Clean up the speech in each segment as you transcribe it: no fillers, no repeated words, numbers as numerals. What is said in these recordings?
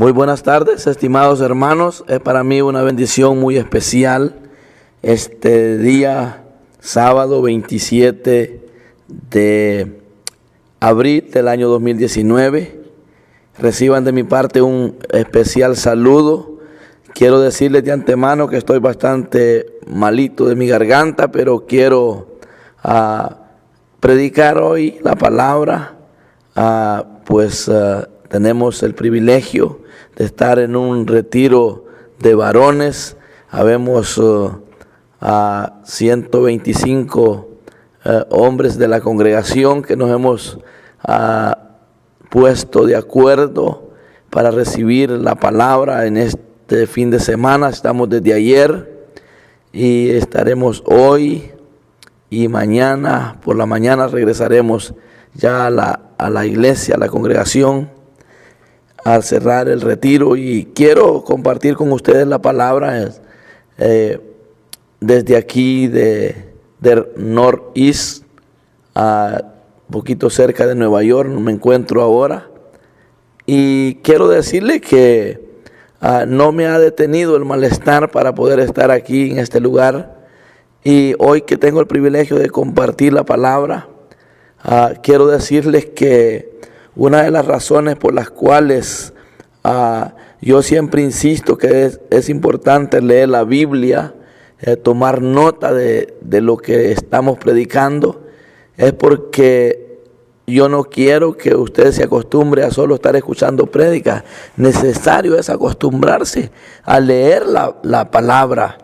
Muy buenas tardes, estimados hermanos. Es para mí una bendición muy especial este día sábado 27 de abril del año 2019. Reciban de mi parte un especial saludo. Quiero decirles de antemano que estoy bastante malito de mi garganta, pero quiero predicar hoy la palabra. Tenemos el privilegio de estar en un retiro de varones. Habemos 125 hombres de la congregación que nos hemos puesto de acuerdo para recibir la palabra en este fin de semana. Estamos desde ayer y estaremos hoy y mañana. Por la mañana regresaremos ya a la iglesia, a la congregación, al cerrar el retiro, y quiero compartir con ustedes la palabra desde aquí de Northeast, poquito cerca de Nueva York, me encuentro ahora, y quiero decirle que no me ha detenido el malestar para poder estar aquí en este lugar, y hoy que tengo el privilegio de compartir la palabra, quiero decirles que una de las razones por las cuales yo siempre insisto que es importante leer la Biblia, tomar nota de lo que estamos predicando, es porque yo no quiero que usted se acostumbre a solo estar escuchando prédicas. Necesario es acostumbrarse a leer la palabra.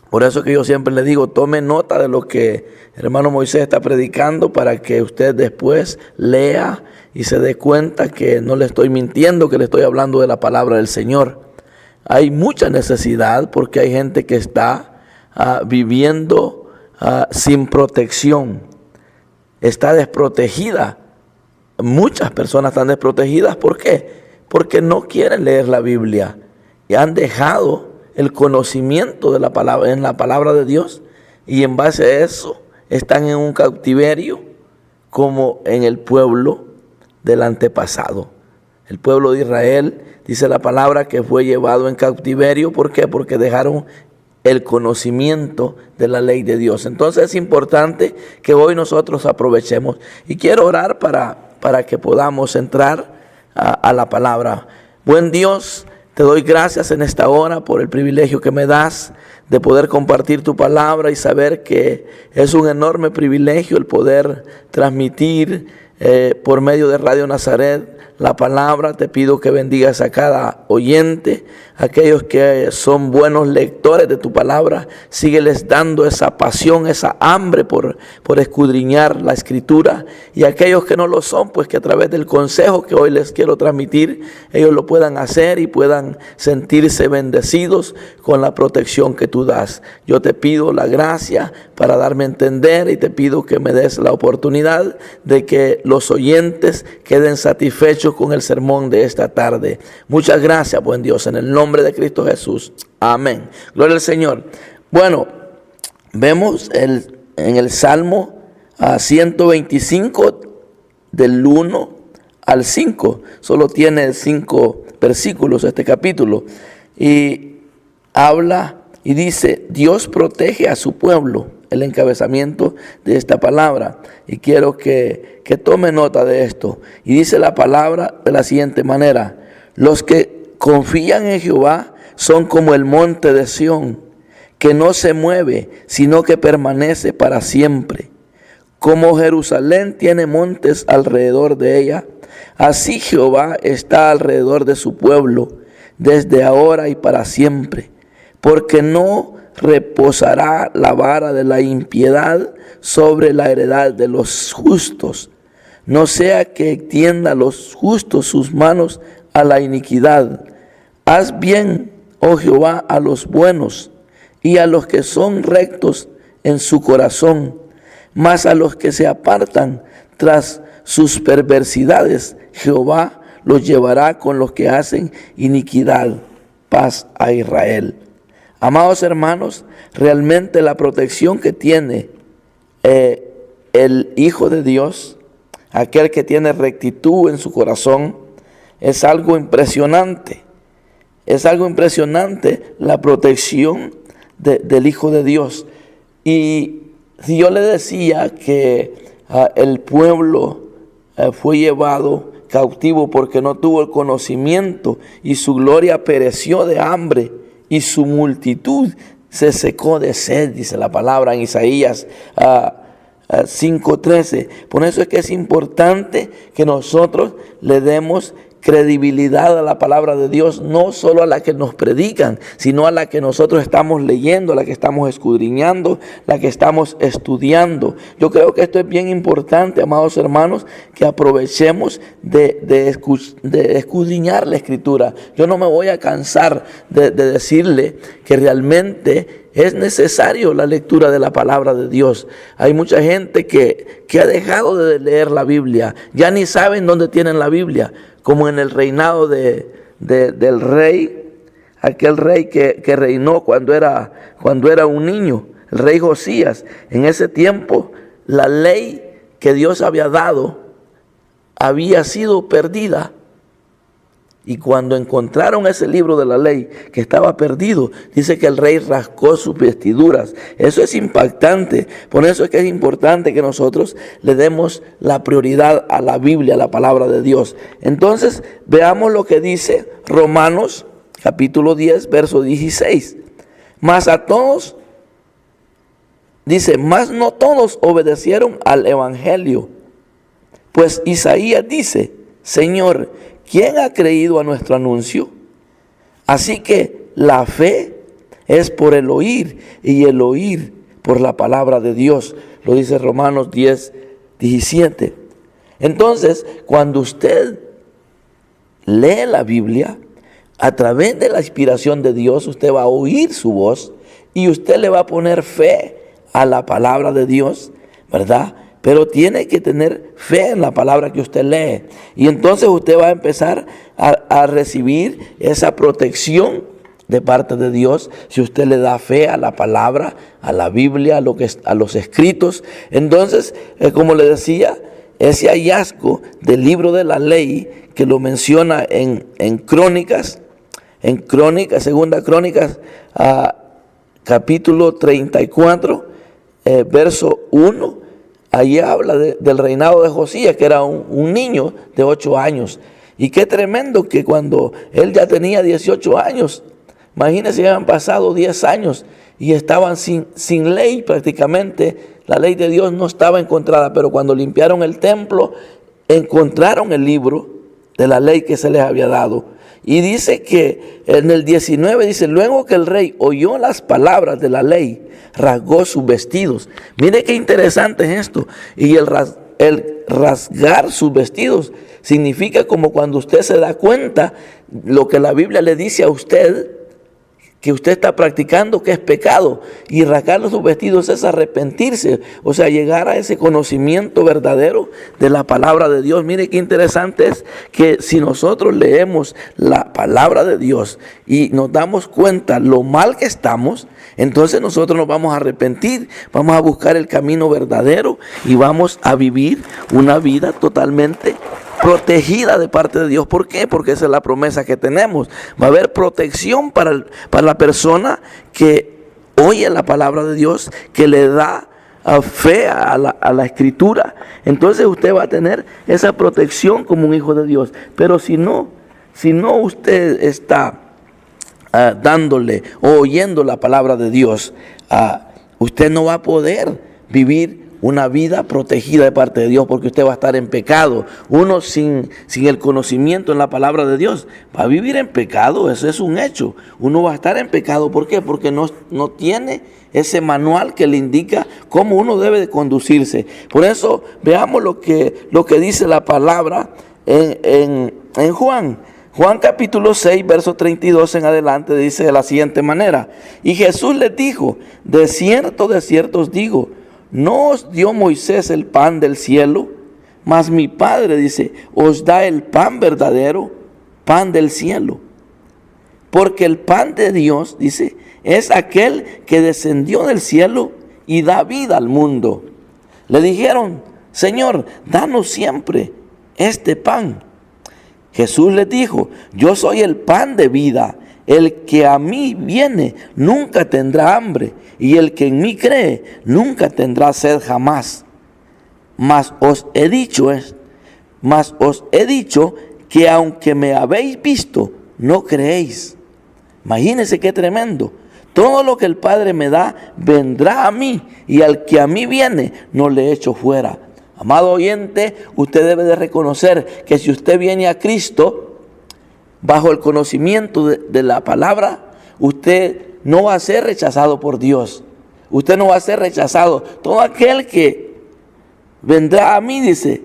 Por eso que yo siempre le digo, tome nota de lo que el hermano Moisés está predicando, para que usted después lea y se dé cuenta que no le estoy mintiendo, que le estoy hablando de la palabra del Señor. Hay mucha necesidad porque hay gente que está viviendo sin protección, está desprotegida. Muchas personas están desprotegidas. ¿Por qué? Porque no quieren leer la Biblia y han dejado el conocimiento de la palabra, en la palabra de Dios, y en base a eso están en un cautiverio como en el pueblo del antepasado. El pueblo de Israel, dice la palabra, que fue llevado en cautiverio. ¿Por qué? Porque dejaron el conocimiento de la ley de Dios. Entonces es importante que hoy nosotros aprovechemos, y quiero orar para que podamos entrar a la palabra. Buen Dios, te doy gracias en esta hora por el privilegio que me das de poder compartir tu palabra, y saber que es un enorme privilegio el poder transmitir por medio de Radio Nazaret la palabra. Te pido que bendigas a cada oyente, aquellos que son buenos lectores de tu palabra. Sígueles dando esa pasión, esa hambre por escudriñar la Escritura, y aquellos que no lo son, pues que a través del consejo que hoy les quiero transmitir, ellos lo puedan hacer y puedan sentirse bendecidos con la protección que tú das. Yo te pido la gracia para darme a entender, y te pido que me des la oportunidad de que los oyentes queden satisfechos con el sermón de esta tarde. Muchas gracias, buen Dios, en el nombre de Cristo Jesús. Amén. Gloria al Señor. Bueno, vemos en el Salmo 125 del 1 al 5. Solo tiene 5 versículos este capítulo. Y habla y dice: Dios protege a su pueblo. El encabezamiento de esta palabra, y quiero que tome nota de esto. Y dice la palabra de la siguiente manera: los que confían en Jehová son como el monte de Sión, que no se mueve, sino que permanece para siempre. Como Jerusalén tiene montes alrededor de ella, así Jehová está alrededor de su pueblo, desde ahora y para siempre. Porque no reposará la vara de la impiedad sobre la heredad de los justos, no sea que extienda los justos sus manos a la iniquidad. Haz bien, oh Jehová, a los buenos y a los que son rectos en su corazón, mas a los que se apartan tras sus perversidades, Jehová los llevará con los que hacen iniquidad. Paz a Israel. Amados hermanos, realmente la protección que tiene el Hijo de Dios, aquel que tiene rectitud en su corazón, es algo impresionante. es algo impresionante la protección del Hijo de Dios. Y si yo le decía que el pueblo fue llevado cautivo porque no tuvo el conocimiento y su gloria pereció de hambre y su multitud se secó de sed, dice la palabra en Isaías 5:13. Por eso es que es importante que nosotros le demos credibilidad a la palabra de Dios, no solo a la que nos predican, sino a la que nosotros estamos leyendo, a la que estamos escudriñando, la que estamos estudiando. Yo creo que esto es bien importante, amados hermanos, que aprovechemos de escudriñar la Escritura. Yo no me voy a cansar de decirle que realmente es necesario la lectura de la palabra de Dios. Hay mucha gente que ha dejado de leer la Biblia, ya ni saben dónde tienen la Biblia, como en el reinado del rey, aquel rey que reinó cuando era un niño, el rey Josías. En ese tiempo la ley que Dios había dado había sido perdida. Y cuando encontraron ese libro de la ley que estaba perdido, dice que el rey rascó sus vestiduras. Eso es impactante. Por eso es que es importante que nosotros le demos la prioridad a la Biblia, a la palabra de Dios. Entonces, veamos lo que dice Romanos capítulo 10, verso 16. Mas a todos, dice, mas no todos obedecieron al evangelio. Pues Isaías dice, Señor, ¿quién ha creído a nuestro anuncio? Así que la fe es por el oír y el oír por la palabra de Dios. Lo dice Romanos 10, 17. Entonces, cuando usted lee la Biblia, a través de la inspiración de Dios, usted va a oír su voz y usted le va a poner fe a la palabra de Dios, ¿verdad? Pero tiene que tener fe en la palabra que usted lee. Y entonces usted va a empezar a recibir esa protección de parte de Dios. Si usted le da fe a la palabra, a la Biblia, a los escritos. Entonces, como le decía, ese hallazgo del libro de la ley que lo menciona en Crónicas, segunda Crónicas, capítulo 34, verso 1. Allí habla del reinado de Josías, que era un niño de 8 años. Y qué tremendo que cuando él ya tenía 18 años, imagínense, ya han pasado 10 años y estaban sin ley prácticamente. La ley de Dios no estaba encontrada, pero cuando limpiaron el templo, encontraron el libro de la ley que se les había dado. Y dice que en el 19 dice, luego que el rey oyó las palabras de la ley, rasgó sus vestidos. Mire qué interesante es esto. Y el rasgar sus vestidos significa como cuando usted se da cuenta lo que la Biblia le dice a usted, que usted está practicando, que es pecado. Y rasgar sus vestidos es arrepentirse, o sea, llegar a ese conocimiento verdadero de la palabra de Dios. Mire qué interesante es que si nosotros leemos la palabra de Dios y nos damos cuenta lo mal que estamos, entonces nosotros nos vamos a arrepentir, vamos a buscar el camino verdadero y vamos a vivir una vida totalmente protegida de parte de Dios. ¿Por qué? Porque esa es la promesa que tenemos. Va a haber protección para la persona que oye la palabra de Dios, que le da fe a la Escritura. Entonces usted va a tener esa protección como un hijo de Dios. Pero si no usted está dándole o oyendo la palabra de Dios, usted no va a poder vivir una vida protegida de parte de Dios, porque usted va a estar en pecado. Uno sin el conocimiento en la palabra de Dios va a vivir en pecado. Eso es un hecho. Uno va a estar en pecado. ¿Por qué? Porque no tiene ese manual que le indica cómo uno debe de conducirse. Por eso veamos lo que dice la palabra en Juan. Juan capítulo 6, verso 32 en adelante, dice de la siguiente manera: y Jesús les dijo, de cierto os digo, ¿no os dio Moisés el pan del cielo? Mas mi Padre, dice, os da el pan verdadero, pan del cielo. Porque el pan de Dios, dice, es aquel que descendió del cielo y da vida al mundo. Le dijeron, Señor, danos siempre este pan. Jesús les dijo, yo soy el pan de vida. el que a mí viene nunca tendrá hambre, y el que en mí cree nunca tendrá sed jamás. Mas os he dicho que aunque me habéis visto, no creéis. Imagínense qué tremendo. Todo lo que el Padre me da vendrá a mí, y al que a mí viene no le echo fuera. Amado oyente, usted debe de reconocer que si usted viene a Cristo bajo el conocimiento de la palabra, usted no va a ser rechazado por Dios. Usted no va a ser rechazado. Todo aquel que vendrá a mí, dice,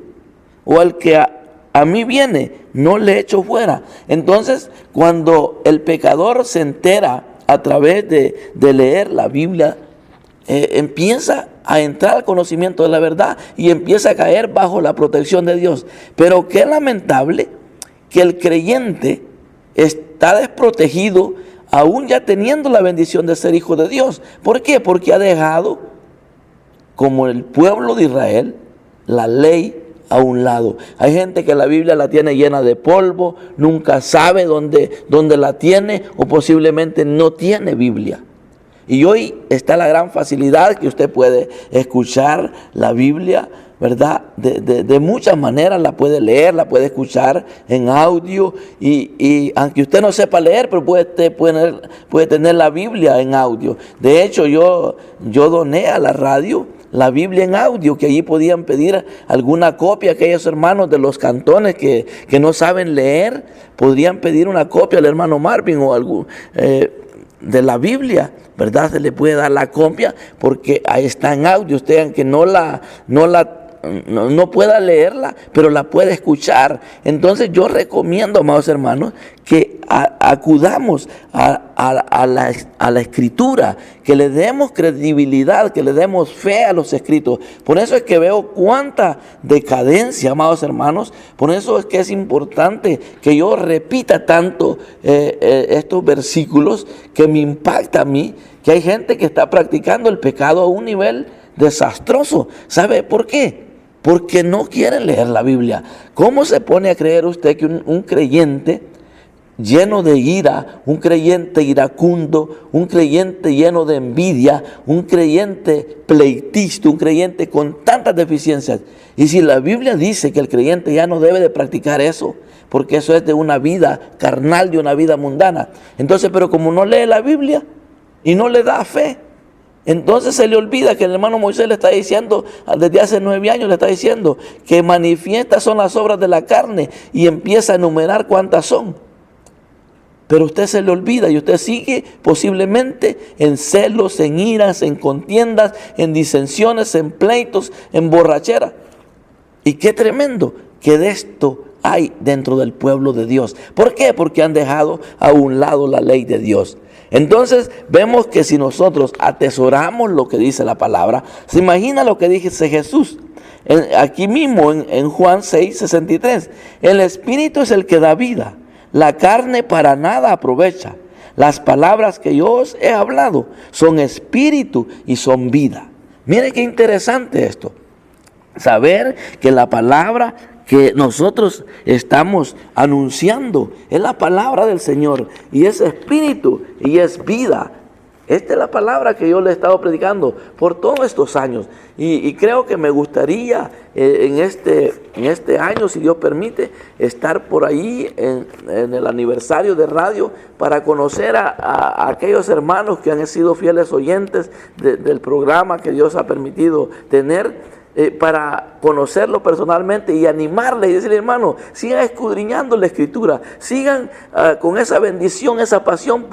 o al que a mí viene, no le echo fuera. Entonces, cuando el pecador se entera a través de leer la Biblia, empieza a entrar al conocimiento de la verdad y empieza a caer bajo la protección de Dios. Pero qué lamentable que el creyente está desprotegido aún ya teniendo la bendición de ser hijo de Dios. ¿Por qué? Porque ha dejado, como el pueblo de Israel, la ley a un lado. Hay gente que la Biblia la tiene llena de polvo, nunca sabe dónde la tiene, o posiblemente no tiene Biblia. Y hoy está la gran facilidad que usted puede escuchar la Biblia, ¿verdad? De muchas maneras la puede leer, la puede escuchar en audio, y aunque usted no sepa leer, pero puede tener la Biblia en audio. De hecho, yo doné a la radio la Biblia en audio, que allí podían pedir alguna copia. Aquellos hermanos de los cantones que no saben leer, podrían pedir una copia al hermano Marvin o algún de la Biblia, ¿verdad? Se le puede dar la copia porque ahí está en audio. Usted, aunque no pueda leerla, pero la puede escuchar. Entonces yo recomiendo, amados hermanos, que acudamos a la Escritura, que le demos credibilidad, que le demos fe a los escritos. Por eso es que veo cuánta decadencia, amados hermanos. Por eso es que es importante que yo repita tanto estos versículos, que me impacta a mí, que hay gente que está practicando el pecado a un nivel desastroso. ¿Sabe por qué? Porque no quieren leer la Biblia. ¿Cómo se pone a creer usted que un creyente lleno de ira, un creyente iracundo, un creyente lleno de envidia, un creyente pleitista, un creyente con tantas deficiencias? Y si la Biblia dice que el creyente ya no debe de practicar eso, porque eso es de una vida carnal, de una vida mundana. Entonces, pero como no lee la Biblia y no le da fe, entonces se le olvida que el hermano Moisés le está diciendo, desde hace 9 años le está diciendo, que manifiestas son las obras de la carne, y empieza a enumerar cuántas son. Pero usted se le olvida y usted sigue posiblemente en celos, en iras, en contiendas, en disensiones, en pleitos, en borrachera. Y qué tremendo que de esto hay dentro del pueblo de Dios. ¿Por qué? Porque han dejado a un lado la ley de Dios. Entonces vemos que si nosotros atesoramos lo que dice la palabra, se imagina lo que dice Jesús aquí mismo en Juan 6:63. El Espíritu es el que da vida, la carne para nada aprovecha. Las palabras que yo os he hablado son espíritu y son vida. Mire qué interesante esto. Saber que la palabra que nosotros estamos anunciando es la palabra del Señor, y es espíritu y es vida. Esta es la palabra que yo le he estado predicando por todos estos años, y creo que me gustaría en este año, si Dios permite, estar por ahí en el aniversario de radio, para conocer a aquellos hermanos que han sido fieles oyentes del programa que Dios ha permitido tener, para conocerlo personalmente y animarle y decirle: hermano, sigan escudriñando la Escritura, sigan con esa bendición, esa pasión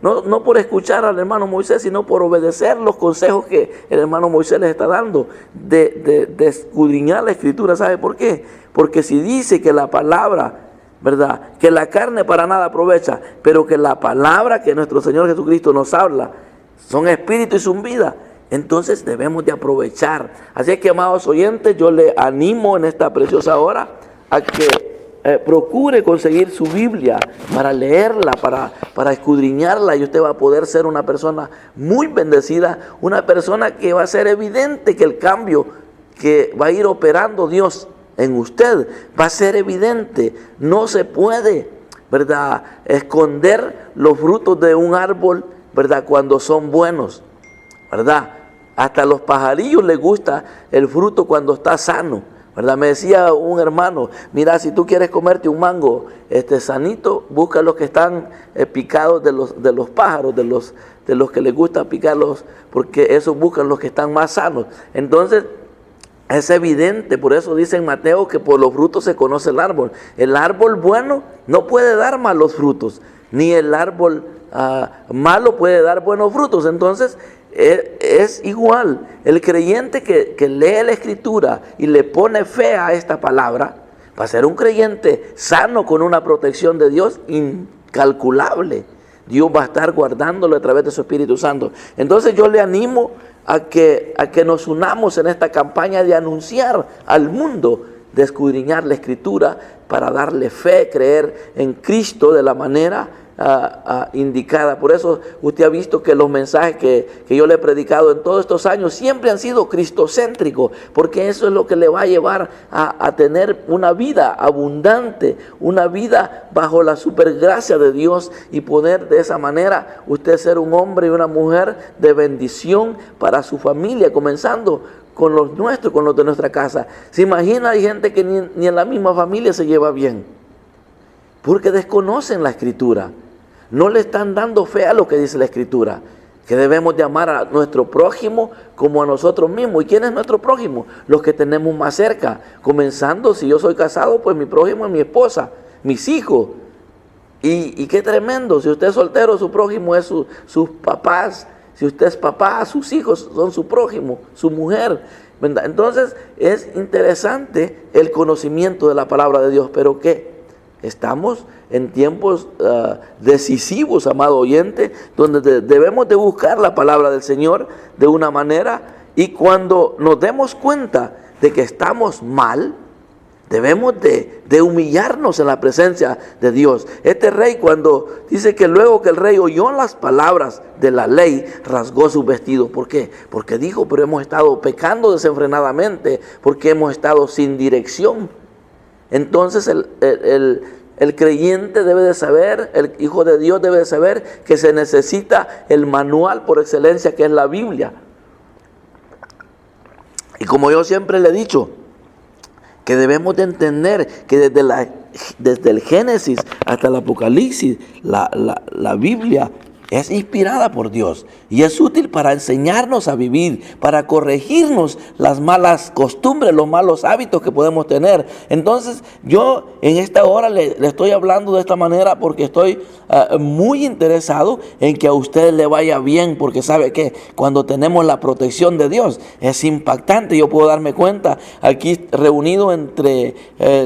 no por escuchar al hermano Moisés, sino por obedecer los consejos que el hermano Moisés les está dando, de escudriñar la Escritura. ¿Sabe por qué? Porque si dice que la palabra, ¿verdad?, que la carne para nada aprovecha, pero que la palabra que nuestro Señor Jesucristo nos habla son espíritu y son vida, entonces debemos de aprovechar. Así que, amados oyentes, yo le animo en esta preciosa hora a que procure conseguir su Biblia para leerla, para escudriñarla, y usted va a poder ser una persona muy bendecida, una persona que va a ser evidente que el cambio que va a ir operando Dios en usted va a ser evidente. No se puede ¿verdad?, esconder los frutos de un árbol, ¿verdad?, cuando son buenos, ¿verdad? Hasta a los pajarillos les gusta el fruto cuando está sano, ¿verdad? Me decía un hermano, mira, si tú quieres comerte un mango sanito, busca los que están picados de los pájaros, de los que les gusta picarlos, porque esos buscan los que están más sanos. Entonces, es evidente, por eso dice en Mateo que por los frutos se conoce el árbol. El árbol bueno no puede dar malos frutos, ni el árbol malo puede dar buenos frutos. Entonces, es igual, el creyente que lee la Escritura y le pone fe a esta palabra, va a ser un creyente sano con una protección de Dios incalculable. Dios va a estar guardándolo a través de su Espíritu Santo. Entonces yo le animo a que nos unamos en esta campaña de anunciar al mundo, de escudriñar la Escritura para darle fe, creer en Cristo de la manera indicada. Por eso usted ha visto que los mensajes que yo le he predicado en todos estos años siempre han sido cristocéntricos, porque eso es lo que le va a llevar a tener una vida abundante, una vida bajo la supergracia de Dios, y poder de esa manera usted ser un hombre y una mujer de bendición para su familia, comenzando con los nuestros, con los de nuestra casa. Se imagina, hay gente que ni en la misma familia se lleva bien, porque desconocen la Escritura. No le están dando fe a lo que dice la Escritura, que debemos de amar a nuestro prójimo como a nosotros mismos. ¿Y quién es nuestro prójimo? Los que tenemos más cerca. Comenzando, si yo soy casado, pues mi prójimo es mi esposa, mis hijos. Y qué tremendo, si usted es soltero, su prójimo es sus papás. Si usted es papá, sus hijos son su prójimo, su mujer, ¿verdad? Entonces es interesante el conocimiento de la palabra de Dios. Pero ¿qué? Estamos en tiempos decisivos, amado oyente, donde debemos de buscar la palabra del Señor de una manera, y cuando nos demos cuenta de que estamos mal, debemos de humillarnos en la presencia de Dios. Este rey, cuando dice que luego que el rey oyó las palabras de la ley, rasgó sus vestidos. ¿Por qué? Porque dijo, pero hemos estado pecando desenfrenadamente, porque hemos estado sin dirección. Entonces el creyente debe de saber, el hijo de Dios debe de saber que se necesita el manual por excelencia, que es la Biblia. Y como yo siempre le he dicho, que debemos de entender que desde el Génesis hasta el Apocalipsis, la Biblia es inspirada por Dios y es útil para enseñarnos a vivir, para corregirnos las malas costumbres, los malos hábitos que podemos tener. Entonces yo en esta hora le estoy hablando de esta manera porque estoy muy interesado en que a usted le vaya bien, porque sabe que cuando tenemos la protección de Dios es impactante. Yo puedo darme cuenta aquí reunido entre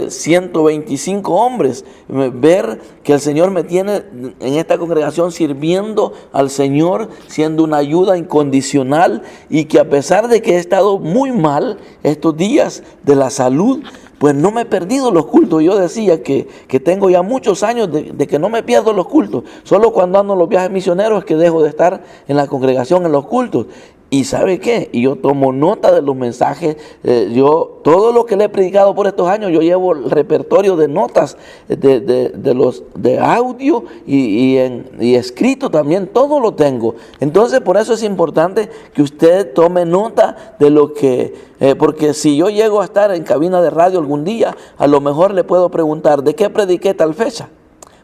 125 hombres, ver que el Señor me tiene en esta congregación sirviendo al Señor, siendo una ayuda incondicional, y que a pesar de que he estado muy mal estos días de la salud, pues no me he perdido los cultos. Yo decía que tengo ya muchos años de que no me pierdo los cultos. Solo cuando ando en los viajes misioneros es que dejo de estar en la congregación, en los cultos. ¿Y sabe qué? Y yo tomo nota de los mensajes. Todo lo que le he predicado por estos años, yo llevo el repertorio de notas de audio y escrito también, todo lo tengo. Entonces por eso es importante que usted tome nota de lo que, porque si yo llego a estar en cabina de radio algún día, a lo mejor le puedo preguntar, ¿de qué prediqué tal fecha?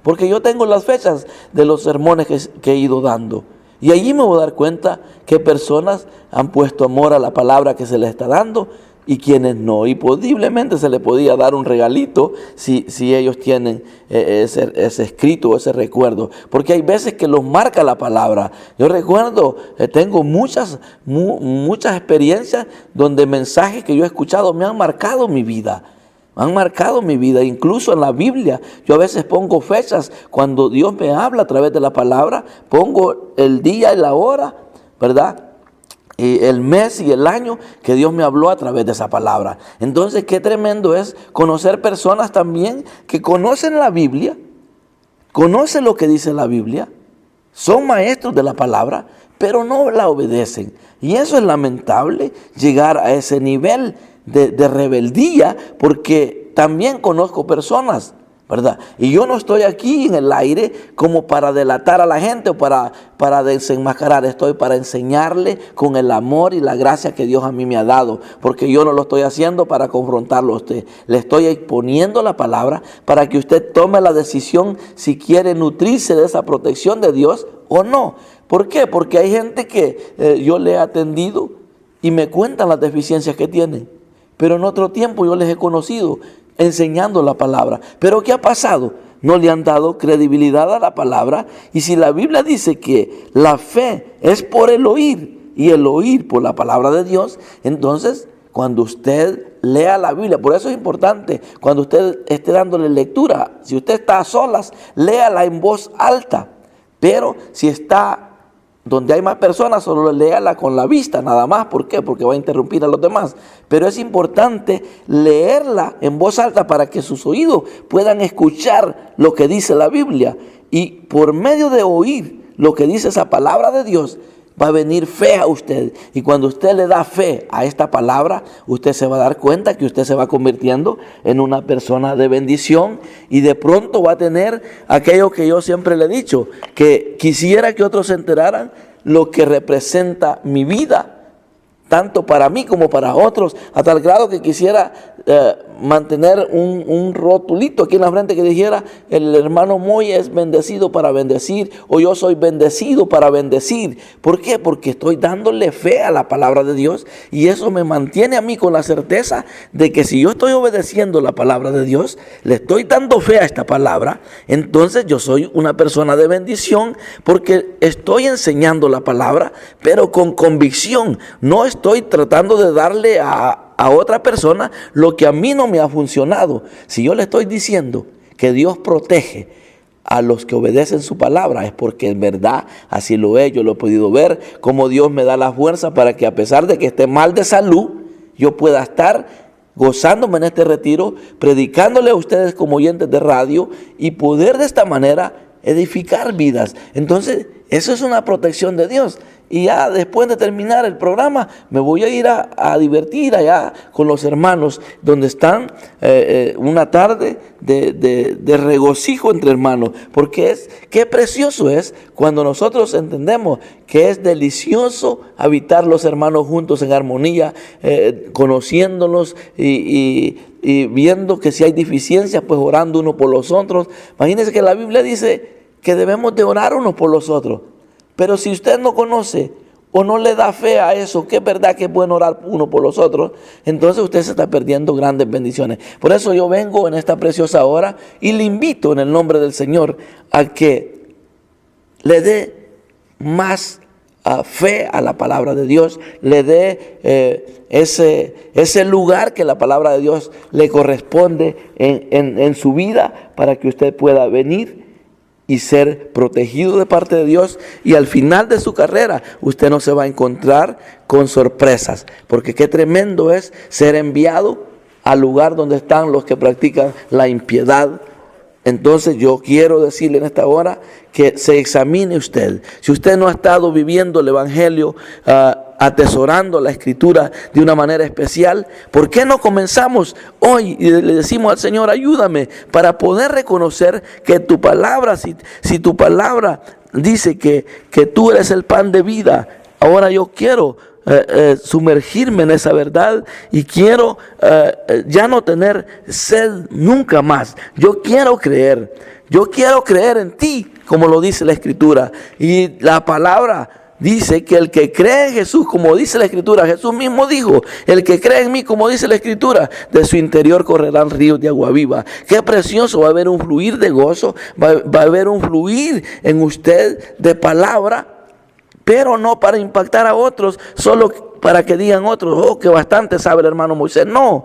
Porque yo tengo las fechas de los sermones que he ido dando. Y allí me voy a dar cuenta qué personas han puesto amor a la palabra que se les está dando y quienes no. Y posiblemente se les podía dar un regalito si ellos tienen ese escrito, ese recuerdo. Porque hay veces que los marca la palabra. Yo recuerdo, tengo muchas experiencias donde mensajes que yo he escuchado me han marcado mi vida. Han marcado mi vida, incluso en la Biblia. Yo a veces pongo fechas cuando Dios me habla a través de la palabra, pongo el día y la hora, ¿verdad? Y el mes y el año que Dios me habló a través de esa palabra. Entonces, qué tremendo es conocer personas también que conocen la Biblia, conocen lo que dice la Biblia, son maestros de la palabra, pero no la obedecen. Y eso es lamentable, llegar a ese nivel de rebeldía, porque también conozco personas, ¿verdad? Y yo no estoy aquí en el aire como para delatar a la gente o para desenmascarar. Estoy para enseñarle con el amor y la gracia que Dios a mí me ha dado. Porque yo no lo estoy haciendo para confrontarlo a usted. Le estoy exponiendo la palabra para que usted tome la decisión si quiere nutrirse de esa protección de Dios o no. ¿Por qué? Porque hay gente que yo le he atendido y me cuentan las deficiencias que tienen. Pero en otro tiempo yo les he conocido enseñando la palabra. Pero ¿qué ha pasado? No le han dado credibilidad a la palabra. Y si la Biblia dice que la fe es por el oír y el oír por la palabra de Dios, entonces cuando usted lea la Biblia, por eso es importante, cuando usted esté dándole lectura, si usted está a solas, léala en voz alta. Pero si está donde hay más personas, solo léala con la vista nada más. ¿Por qué? Porque va a interrumpir a los demás. Pero es importante leerla en voz alta para que sus oídos puedan escuchar lo que dice la Biblia. Y por medio de oír lo que dice esa palabra de Dios, va a venir fe a usted. Y cuando usted le da fe a esta palabra, usted se va a dar cuenta que usted se va convirtiendo en una persona de bendición. Y de pronto va a tener aquello que yo siempre le he dicho, que quisiera que otros se enteraran lo que representa mi vida, tanto para mí como para otros, a tal grado que quisiera mantener un rotulito aquí en la frente que dijera: el hermano Moy es bendecido para bendecir, o yo soy bendecido para bendecir. ¿Por qué? Porque estoy dándole fe a la palabra de Dios, y eso me mantiene a mí con la certeza de que si yo estoy obedeciendo la palabra de Dios, le estoy dando fe a esta palabra, entonces yo soy una persona de bendición, porque estoy enseñando la palabra, pero con convicción. No estoy tratando de darle a otra persona lo que a mí no me ha funcionado. Si yo le estoy diciendo que Dios protege a los que obedecen su palabra, es porque en verdad así lo es. Yo lo he podido ver, como Dios me da la fuerza para que, a pesar de que esté mal de salud, yo pueda estar gozándome en este retiro, predicándole a ustedes como oyentes de radio, y poder de esta manera edificar vidas. Entonces, eso es una protección de Dios. Y ya después de terminar el programa, me voy a ir a divertir allá con los hermanos, donde están una tarde de regocijo entre hermanos. Porque qué precioso es cuando nosotros entendemos que es delicioso habitar los hermanos juntos en armonía, conociéndonos y viendo que si hay deficiencias, pues orando uno por los otros. Imagínense que la Biblia dice que debemos de orar unos por los otros. Pero si usted no conoce o no le da fe a eso, que es verdad que es bueno orar uno por los otros, entonces usted se está perdiendo grandes bendiciones. Por eso yo vengo en esta preciosa hora y le invito en el nombre del Señor a que le dé más fe a la palabra de Dios, le dé ese lugar que la palabra de Dios le corresponde en su vida, para que usted pueda venir y ser protegido de parte de Dios, y al final de su carrera usted no se va a encontrar con sorpresas, porque qué tremendo es ser enviado al lugar donde están los que practican la impiedad. Entonces yo quiero decirle en esta hora que se examine usted. Si usted no ha estado viviendo el Evangelio, atesorando la Escritura de una manera especial, ¿por qué no comenzamos hoy y le decimos al Señor: ayúdame para poder reconocer que tu palabra, si tu palabra dice que tú eres el pan de vida, ahora yo quiero sumergirme en esa verdad y quiero ya no tener sed nunca más. Yo quiero creer en ti, como lo dice la Escritura. Y la palabra dice que el que cree en Jesús, como dice la Escritura, Jesús mismo dijo: el que cree en mí, como dice la Escritura, de su interior correrán ríos de agua viva. Qué precioso, va a haber un fluir de gozo, va a haber un fluir en usted de palabra, pero no para impactar a otros, solo para que digan otros: oh, que bastante sabe el hermano Moisés. No,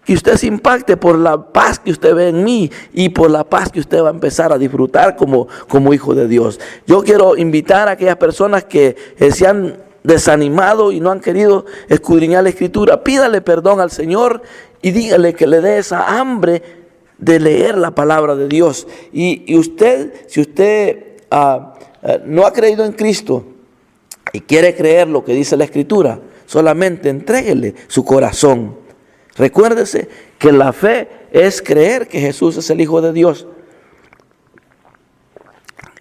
que usted se impacte por la paz que usted ve en mí y por la paz que usted va a empezar a disfrutar como hijo de Dios. Yo quiero invitar a aquellas personas que se han desanimado y no han querido escudriñar la Escritura. Pídale perdón al Señor y dígale que le dé esa hambre de leer la palabra de Dios. Y usted, si usted no ha creído en Cristo y quiere creer lo que dice la Escritura, solamente entréguele su corazón. Recuérdese que la fe es creer que Jesús es el Hijo de Dios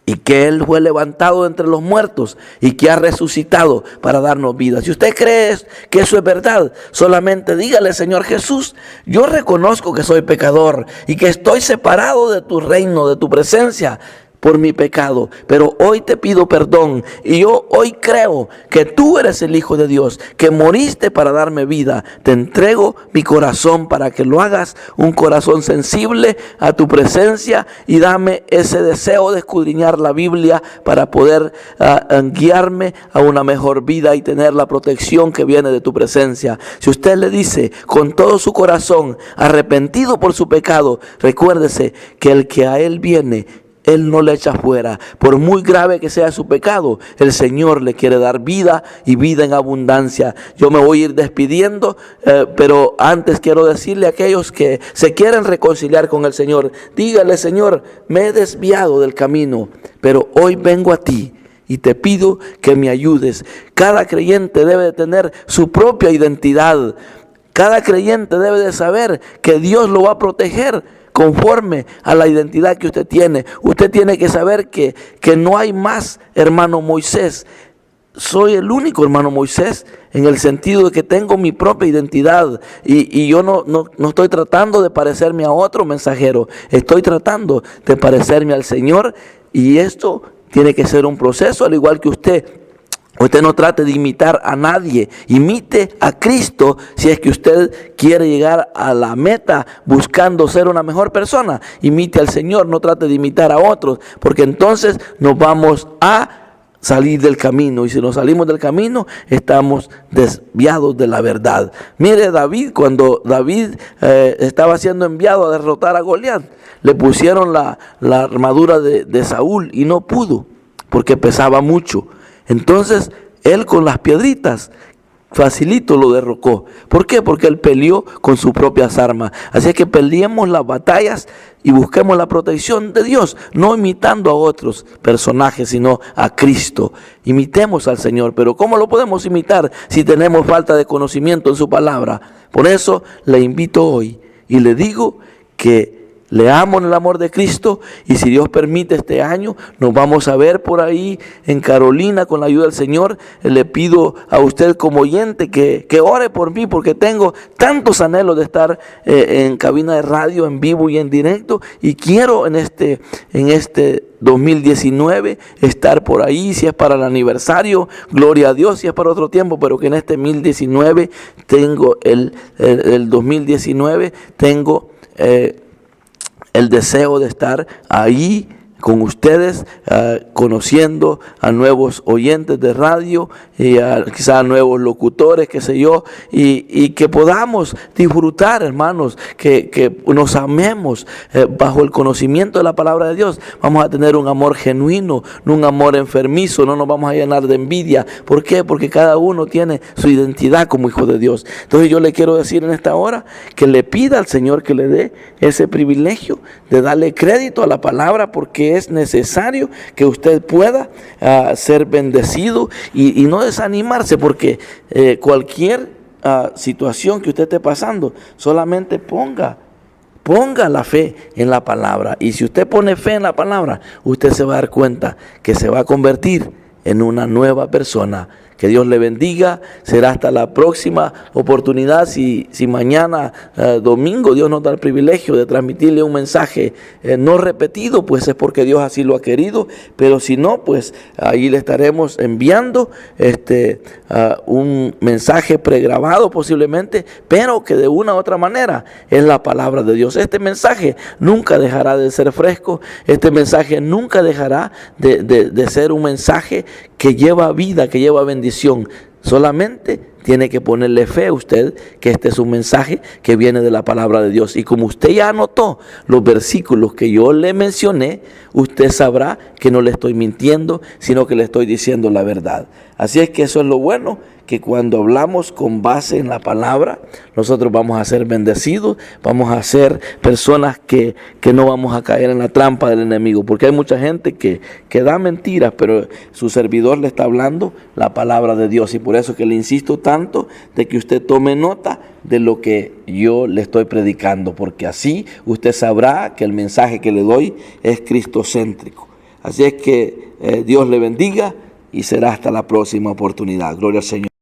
y que Él fue levantado entre los muertos y que ha resucitado para darnos vida. Si usted cree que eso es verdad, solamente dígale: Señor Jesús, yo reconozco que soy pecador y que estoy separado de tu reino, de tu presencia, por mi pecado, pero hoy te pido perdón y yo hoy creo que tú eres el Hijo de Dios, que moriste para darme vida. Te entrego mi corazón para que lo hagas un corazón sensible a tu presencia y dame ese deseo de escudriñar la Biblia para poder guiarme a una mejor vida y tener la protección que viene de tu presencia. Si usted le dice con todo su corazón, arrepentido por su pecado, recuérdese que el que a Él viene, Él no le echa fuera. Por muy grave que sea su pecado, el Señor le quiere dar vida y vida en abundancia. Yo me voy a ir despidiendo, pero antes quiero decirle a aquellos que se quieren reconciliar con el Señor: dígale: Señor, me he desviado del camino, pero hoy vengo a ti y te pido que me ayudes. Cada creyente debe de tener su propia identidad. Cada creyente debe de saber que Dios lo va a proteger conforme a la identidad que usted tiene. Usted tiene que saber que no hay más hermano Moisés. Soy el único hermano Moisés en el sentido de que tengo mi propia identidad y yo no estoy tratando de parecerme a otro mensajero. Estoy tratando de parecerme al Señor, y esto tiene que ser un proceso, al igual que usted. Usted no trate de imitar a nadie, imite a Cristo si es que usted quiere llegar a la meta buscando ser una mejor persona. Imite al Señor, no trate de imitar a otros, porque entonces nos vamos a salir del camino, y si nos salimos del camino estamos desviados de la verdad. Mire David, cuando David estaba siendo enviado a derrotar a Goliat, le pusieron la armadura de Saúl y no pudo porque pesaba mucho. Entonces él con las piedritas facilito lo derrocó. ¿Por qué? Porque él peleó con sus propias armas. Así que peleemos las batallas y busquemos la protección de Dios, no imitando a otros personajes, sino a Cristo. Imitemos al Señor. Pero ¿cómo lo podemos imitar si tenemos falta de conocimiento en su palabra? Por eso le invito hoy y le digo que leamos el amor de Cristo, y si Dios permite este año nos vamos a ver por ahí en Carolina con la ayuda del Señor. Le pido a usted como oyente que ore por mí, porque tengo tantos anhelos de estar en cabina de radio en vivo y en directo, y quiero en este 2019 estar por ahí. Si es para el aniversario, gloria a Dios; si es para otro tiempo, pero que en este 2019 tengo el 2019 tengo el deseo de estar ahí con ustedes, conociendo a nuevos oyentes de radio y quizás a nuevos locutores, qué sé yo, y que podamos disfrutar, hermanos, que nos amemos bajo el conocimiento de la palabra de Dios. Vamos a tener un amor genuino, no un amor enfermizo, no nos vamos a llenar de envidia. ¿Por qué? Porque cada uno tiene su identidad como hijo de Dios. Entonces yo le quiero decir en esta hora que le pida al Señor que le dé ese privilegio de darle crédito a la palabra, porque es necesario que usted pueda ser bendecido y no desanimarse, porque cualquier situación que usted esté pasando, solamente ponga la fe en la palabra. Y si usted pone fe en la palabra, usted se va a dar cuenta que se va a convertir en una nueva persona. Que Dios le bendiga. Será hasta la próxima oportunidad. Si mañana domingo Dios nos da el privilegio de transmitirle un mensaje no repetido, pues es porque Dios así lo ha querido. Pero si no, pues ahí le estaremos enviando un mensaje pregrabado posiblemente, pero que de una u otra manera es la palabra de Dios. Este mensaje nunca dejará de ser fresco. Este mensaje nunca dejará de ser un mensaje que lleva vida, que lleva bendición. Solamente tiene que ponerle fe a usted que este es un mensaje que viene de la palabra de Dios. Y como usted ya anotó los versículos que yo le mencioné, usted sabrá que no le estoy mintiendo, sino que le estoy diciendo la verdad. Así es que eso es lo bueno, que cuando hablamos con base en la palabra, nosotros vamos a ser bendecidos, vamos a ser personas que no vamos a caer en la trampa del enemigo, porque hay mucha gente que da mentiras, pero su servidor le está hablando la palabra de Dios, y por eso que le insisto tanto Santo de que usted tome nota de lo que yo le estoy predicando, porque así usted sabrá que el mensaje que le doy es cristocéntrico. Así es que Dios le bendiga y será hasta la próxima oportunidad. Gloria al Señor.